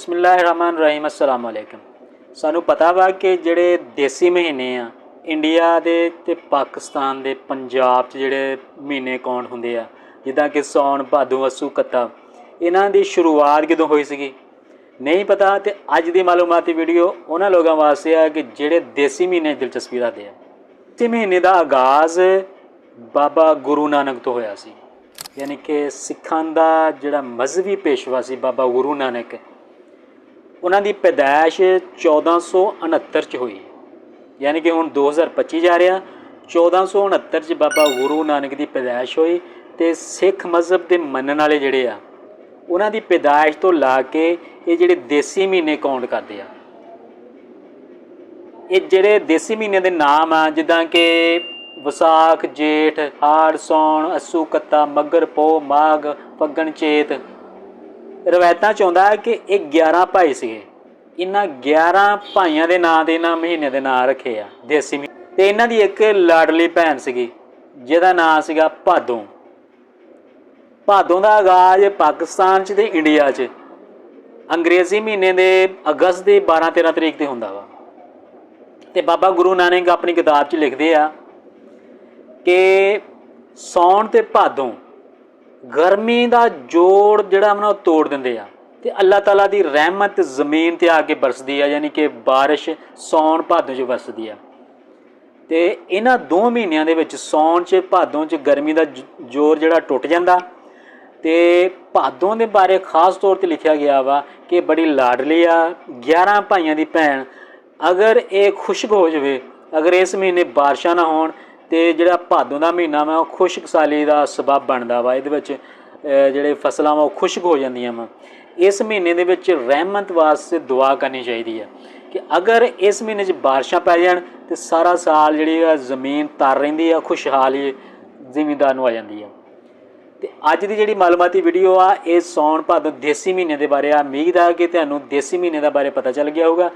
बिस्मिल्लाहिर्रहमानिर्रहीम अस्सलाम वालेकुम। सानू पता वा कि जिहड़े देसी महीने आ इंडिया दे ते पाकिस्तान दे पंजाब च जिहड़े महीने काउंट हुंदे आ जिद्दां कि सौन भादो अस्सू कत्ता इन्हां दी शुरुआत कदों होई सीगी नहीं पता। तो अज दी मालूमाती वीडियो उन्हां लोगों वास्ते आ कि जिहड़े देसी महीने दिलचस्पी रखदे आ। देसी महीने का आगाज़ बाबा गुरु नानक तो होया सी, यानी कि सिखां दा जिहड़ा मजहबी पेशवा सी बाबा गुरु नानक, उन्हां दी पैदाइश 1469 च हुई, यानी कि हुण 2025 जा रहा। 1469 च बाबा गुरु नानक की पैदाइश हुई तो सिख मजहब के मनण वाले जिहड़े आ उन्हां दी पैदाइश तो ला के ये जिहड़े देसी महीने काउंट करदे आ, ये जिहड़े देसी महीने के नाम आ जिद्दां कि विसाख, जेठ, हाड़, सौण, अस्सू, कत्ता, मगर, पोह, माघ, फग्गण, चेत। रवायतां च आउंदा है कि ये 11 भाई सीगे। इन्हां 11 भाइयों के नाम दे इन्हां महीने के नाम रखे आ देसी महीने। ते इन्हां दी एक लाडली भैन सीगी जिहदा नाम सीगा भादों। भादों का आगाज़ पाकिस्तान च ते इंडिया च अंग्रेजी महीने के अगस्त की 12-13 तरीक से हुंदा वा। ते बाबा गुरु नानक अपनी किताब च लिखते आ कि सौण ते भादों गर्मी का जोड़ जिहड़ा ना तोड़ दिंदे आ ते अल्लाह ताला की रहमत जमीन ते आके बरसदी है, यानी कि बारिश सौण भादों च बरसदी है। ते इन्हां 2 महीनों के विच सौण च भादों च गर्मी का जोर जिहड़ा टुट जांदा। ते भादों के बारे खास तौर पर लिखा गया वा कि बड़ी लाडली आ, 11 भाइयों की भैन। अगर ये खुश्क हो जाए, अगर इस महीने बारिशां ना होण तो जिहड़ा भादों का महीना वा खुश्क साली का सबब बनता वा। इहदे विच जिहड़े फसलां वा खुश्क हो जांदियां वा। इस महीने दे विच रहमत वास्ते दुआ करनी चाहिए कि अगर इस महीने च बारिशां पै जाण तो सारा साल जिहड़ी जमीन तर रहिंदी है, खुशहाली जिमींदार नूं आ जांदी है। ते अज दी जिहड़ी मालूमाती वीडियो आ ये सौण भादों देसी महीने के बारे आ। उम्मीद है कि तुहानूं देसी महीने के बारे पता चल गया होगा।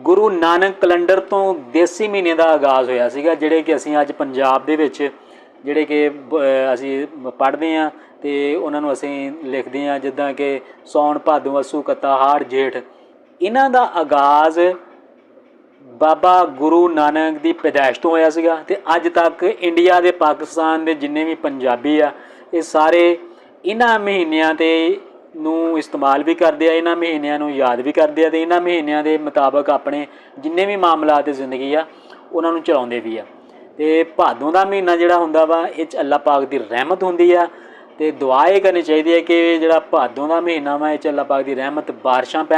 गुरु नानक कैलेंडर तो देसी महीने का आगाज़ होया सीगा, जिहड़े कि असीं अज पंजाब दे विच जिहड़े कि असीं पढ़दे आ ते उन्हां नूं असीं लिखदे आ जिद्दां कि सौण भादों अस्सू कत्ता हाड़ जेठ। इन्हां दा आगाज़ बाबा गुरु नानक की पैदाइश तो होया सीगा ते अज तक इंडिया दे पाकिस्तान दे जिन्ने भी पंजाबी आ ये सारे इन्हां महीनों ते नूं इस्तेमाल भी करते हैं, इन्हां महीनों नूं याद भी करते हैं ते इन्हां महीनों के मुताबक अपने जिन्ने भी मामलात जिंदगी आ उन्हां नूं चलाउंदे भी आ। ते भादों का महीना जिहड़ा हुंदा वा इह च अल्लाह पाक की रहमत हुंदी आ ते दुआ ये करनी चाहिए कि जिहड़ा भादों का महीना वा इह च अल्लाह पाक की रहमत बारिशां